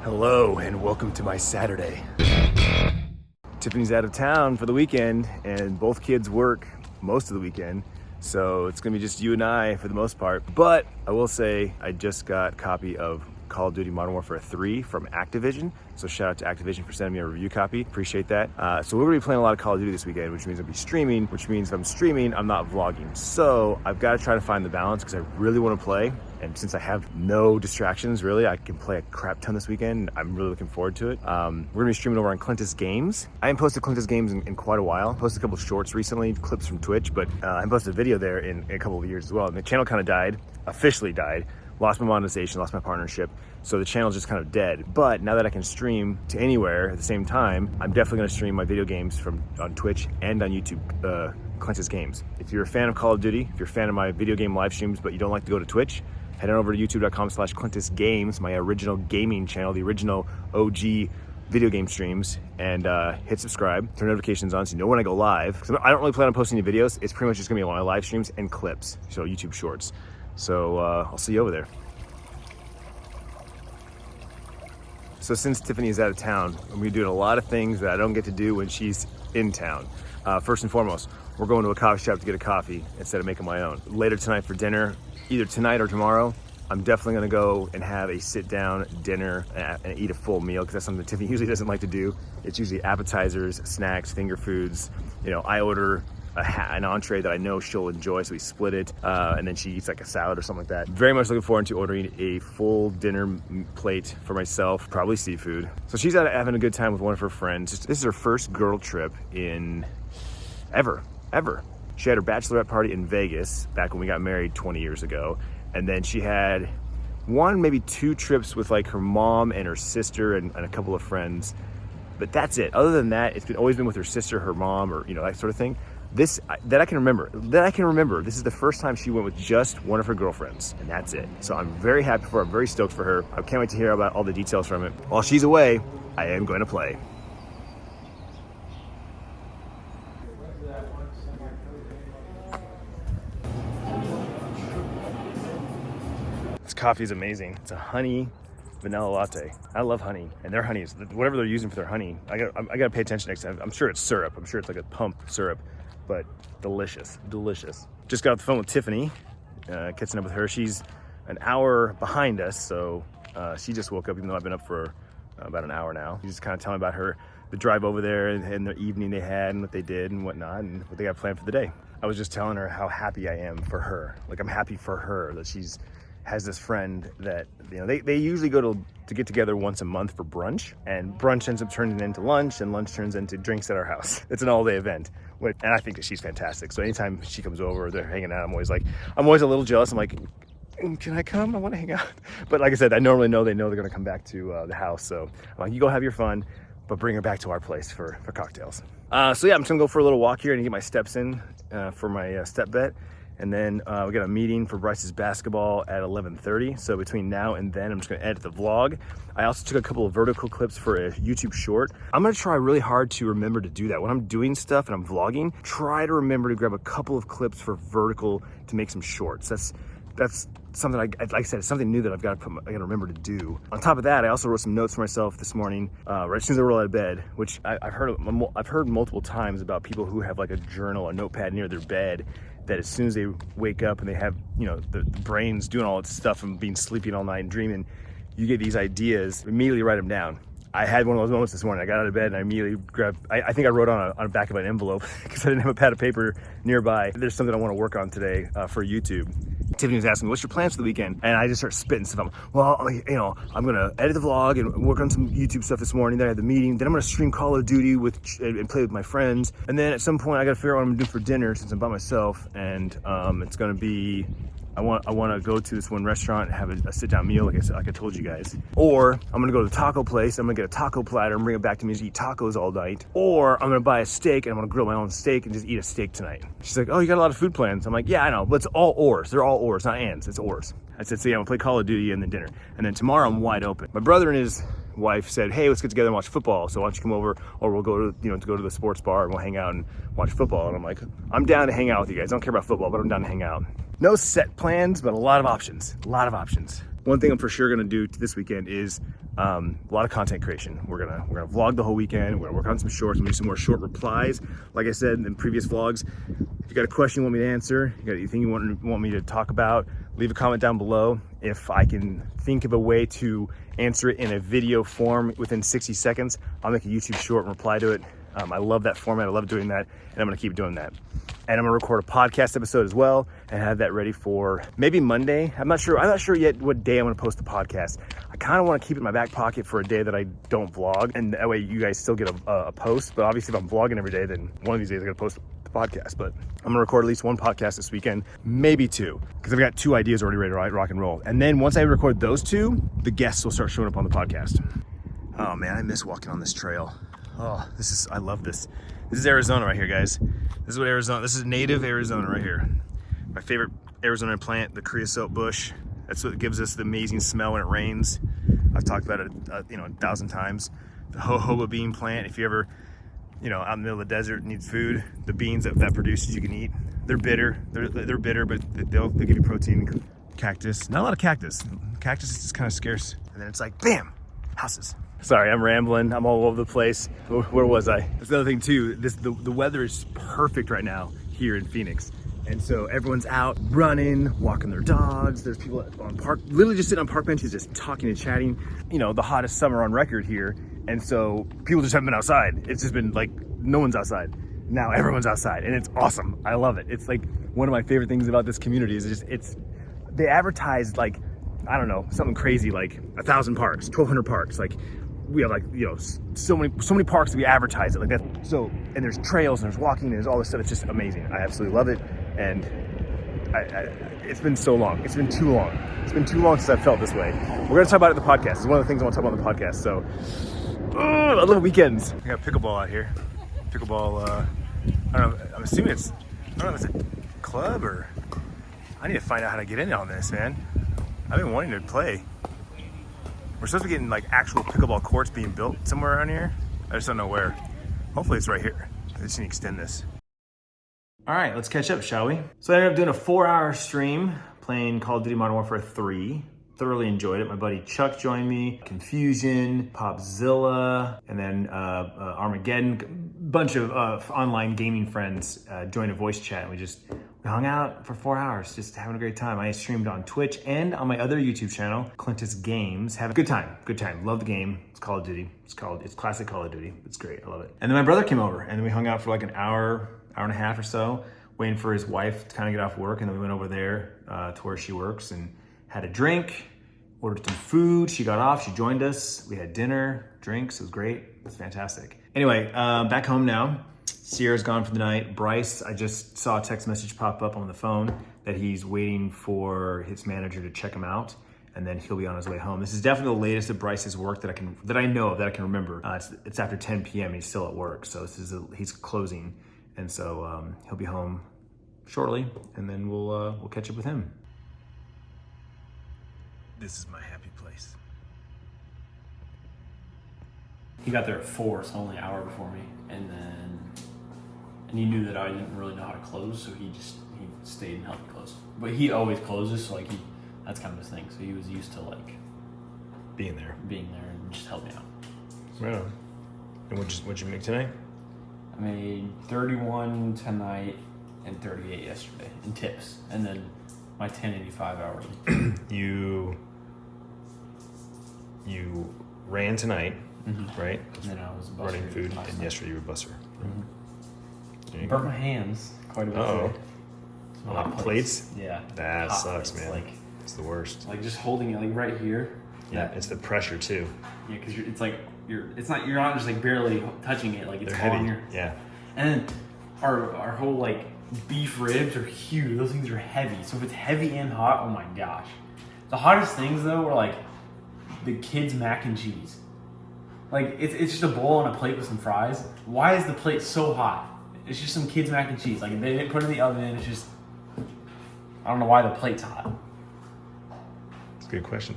Hello and welcome to my Saturday. Tiffany's out of town for the weekend and both kids work most of the weekend. So it's gonna be just you and I for the most part. But I will say I just got a copy of Call of Duty Modern Warfare 3 from Activision. So shout out to Activision for sending me a review copy. Appreciate that. So we're gonna be playing a lot of Call of Duty this weekend, which means I'll be streaming, which means if I'm streaming, I'm not vlogging. So I've got to try to find the balance because I really want to play. And since I have no distractions, really, I can play a crap ton this weekend. I'm really looking forward to it. We're gonna be streaming over on Clintus Games. I haven't posted Clintus Games in quite a while. Posted a couple shorts recently, clips from Twitch, but I haven't posted a video there in a couple of years as well. And the channel kind of died, officially died. Lost my monetization, lost my partnership. So the channel's just kind of dead. But now that I can stream to anywhere at the same time, I'm definitely gonna stream my video games on Twitch and on YouTube, Clintus Games. If you're a fan of Call of Duty, if you're a fan of my video game live streams, but you don't like to go to Twitch, head on over to youtube.com/Clintus Games, my original gaming channel, the original OG video game streams, and hit subscribe, turn notifications on so you know when I go live. So I don't really plan on posting any videos. It's pretty much just gonna be my live streams and clips, so YouTube shorts. So I'll see you over there. So since Tiffany is out of town, I'm gonna be doing a lot of things that I don't get to do when she's in town. First and foremost, we're going to a coffee shop to get a coffee instead of making my own. Later tonight for dinner, either tonight or tomorrow, I'm definitely gonna go and have a sit-down dinner and eat a full meal, because that's something that Tiffany usually doesn't like to do. It's usually appetizers, snacks, finger foods. You know, I order an entree that I know she'll enjoy, so we split it, and then she eats like a salad or something like that. Very much looking forward to ordering a full dinner plate for myself, probably seafood. So she's out having a good time with one of her friends. This is her first girl trip in ever. She had her bachelorette party in Vegas back when we got married 20 years ago, and then she had one, maybe two trips with like her mom and her sister and a couple of friends, but that's it. Other than that, it's always been with her sister, her mom, or that sort of thing. That I can remember, this is the first time she went with just one of her girlfriends, and that's it. So I'm very happy for her, I'm very stoked for her. I can't wait to hear about all the details from it. While she's away, I am going to play. This coffee is amazing. It's a honey vanilla latte. I love honey, and their honey is whatever they're using for their honey. I gotta pay attention next time. I'm sure it's syrup. I'm sure it's like a pump syrup, but delicious. Just got off the phone with Tiffany, catching up with her. She's an hour behind us, so she just woke up, even though I've been up for about an hour now. She's just kind of telling about the drive over there and the evening they had and what they did and whatnot and what they got planned for the day. I was just telling her how happy I am for her. Like, I'm happy for her that has this friend that, they usually go to get together once a month for brunch, and brunch ends up turning into lunch, and lunch turns into drinks at our house. It's an all-day event, and I think that she's fantastic. So anytime she comes over, they're hanging out, I'm always a little jealous. I'm like, can I come? I want to hang out. But like I said, I normally know they know they're going to come back to the house. So I'm like, you go have your fun, but bring her back to our place for cocktails. So yeah, I'm just gonna go for a little walk here and get my steps in for my step bet. And then we got a meeting for Bryce's basketball at 11:30. So between now and then, I'm just gonna edit the vlog. I also took a couple of vertical clips for a YouTube short. I'm gonna try really hard to remember to do that. When I'm doing stuff and I'm vlogging, try to remember to grab a couple of clips for vertical to make some shorts. That's something, like I said, it's something new that I gotta remember to do. On top of that, I also wrote some notes for myself this morning, right as soon as I rolled out of bed, which I've heard multiple times about people who have like a journal, a notepad near their bed, that as soon as they wake up and they have, the brain's doing all its stuff and being sleeping all night and dreaming, you get these ideas, immediately write them down. I had one of those moments this morning. I got out of bed and I immediately grabbed, I think I wrote on the back of an envelope because I didn't have a pad of paper nearby. There's something I want to work on today for YouTube. Tiffany was asking me, what's your plans for the weekend? And I just start spitting stuff. I'm gonna edit the vlog and work on some YouTube stuff this morning. Then I had the meeting. Then I'm gonna stream Call of Duty and play with my friends. And then at some point I gotta figure out what I'm gonna do for dinner since I'm by myself. And it's gonna be, I want to go to this one restaurant and have a sit-down meal, like I told you guys. Or I'm gonna go to the taco place. I'm gonna get a taco platter and bring it back to me to eat tacos all night. Or I'm gonna buy a steak and I'm gonna grill my own steak and just eat a steak tonight. She's like, oh, you got a lot of food plans. I'm like, yeah, I know, but it's all ors. They're all ors, not ands. It's ors. I said, so yeah, I'm gonna play Call of Duty and then dinner. And then tomorrow I'm wide open. My brother and his wife said, hey, let's get together and watch football. So why don't you come over, or we'll go to the sports bar and we'll hang out and watch football. And I'm like, I'm down to hang out with you guys. I don't care about football, but I'm down to hang out. No set plans, but a lot of options. one thing I'm for sure gonna do this weekend is a lot of content creation. We're gonna vlog the whole weekend. We're gonna work on some shorts and do some more short replies. Like I said in previous vlogs, if you got a question you want me to answer, you got anything you want me to talk about, leave a comment down below. If I can think of a way to answer it in a video form within 60 seconds, I'll make a YouTube short and reply to it. I love that format. I love doing that, and I'm gonna keep doing that. And I'm gonna record a podcast episode as well and have that ready for maybe Monday. I'm not sure yet what day I'm gonna post the podcast. I kind of want to keep it in my back pocket for a day that I don't vlog, and that way you guys still get a post. But obviously, if I'm vlogging every day, then one of these days I'm gonna post the podcast. But I'm gonna record at least one podcast this weekend, maybe two, because I've got 2 ideas already ready to rock and roll. And then once I record those 2, the guests will start showing up on the podcast. Oh man, I miss walking on this trail. Oh, I love this. This is Arizona right here, guys. This is native Arizona right here. My favorite Arizona plant, the creosote bush. That's what gives us the amazing smell when it rains. I've talked about it, 1,000 times. The jojoba bean plant, if you ever, out in the middle of the desert needs food, the beans that produces you can eat. They're bitter. They're bitter, but they'll give you protein. Cactus, not a lot of cactus. Cactus is just kind of scarce. And then it's like, bam, houses. Sorry, I'm rambling. I'm all over the place. Where was I? That's the other thing too. The weather is perfect right now here in Phoenix. And so everyone's out running, walking their dogs. There's people literally just sitting on park benches, just talking and chatting. The hottest summer on record here. And so people just haven't been outside. It's just been like, no one's outside. Now everyone's outside and it's awesome. I love it. It's like one of my favorite things about this community is they advertise like, I don't know, something crazy like 1,000 parks, 1,200 parks. Like we have so many parks that we advertise it like that. So, and there's trails and there's walking and there's all this stuff. It's just amazing. I absolutely love it. And it's been so long. It's been too long. It's been too long since I've felt this way. We're gonna talk about it in the podcast. It's one of the things I want to talk about on the podcast. So, I love weekends. I got pickleball out here. Pickleball, I don't know, I'm assuming I don't know if it's a club or, I need to find out how to get in on this, man. I've been wanting to play. We're supposed to be getting like actual pickleball courts being built somewhere around here. I just don't know where. Hopefully it's right here. I just need to extend this. All right, let's catch up, shall we? So I ended up doing a 4-hour stream playing Call of Duty Modern Warfare 3. Thoroughly enjoyed it. My buddy Chuck joined me, Confusion, Popzilla, and then Armageddon. Bunch of online gaming friends joined a voice chat, and we hung out for 4 hours, just having a great time. I streamed on Twitch and on my other YouTube channel, Clintus Games. Have a good time, Love the game. It's Call of Duty. It's classic Call of Duty. It's great, I love it. And then my brother came over, and then we hung out for like an hour and a half or so, waiting for his wife to kind of get off work, and then we went over there to where she works and had a drink, ordered some food. She got off, she joined us. We had dinner, drinks, it was great. It was fantastic. Anyway, back home now. Sierra's gone for the night. Bryce, I just saw a text message pop up on the phone that he's waiting for his manager to check him out, and then he'll be on his way home. This is definitely the latest of Bryce's work that I know of, that I can remember. It's after 10 p.m. He's still at work, so he's closing, and so he'll be home shortly, and then we'll catch up with him. This is my happy place. He got there at 4, so only an hour before me, and he knew that I didn't really know how to close, so he stayed and helped me close. But he always closes, so like that's kind of his thing. So he was used to like being there and just help me out. Right on. And what'd you make tonight? I made 31 tonight and 38 yesterday in tips, and then my 1085 hourly. You ran tonight, right? And then I was running food, and yesterday you were a busser. Burnt my hands quite a bit. Oh, today. hot plates? Yeah. That sucks, plates, man. Like, it's the worst. Like just holding it like right here. Yeah, it's the pressure too. Yeah, because you're not just like barely touching it, like it's They're heavy. on your. Yeah. And then our whole like beef ribs are huge. Those things are heavy. So if it's heavy and hot, oh my gosh. The hottest things though were like the kids' mac and cheese. Like it's just a bowl on a plate with some fries. Why is the plate so hot? It's just some kids' mac and cheese. Like they didn't put it in the oven. It's just, I don't know why the plate's hot. It's a good question.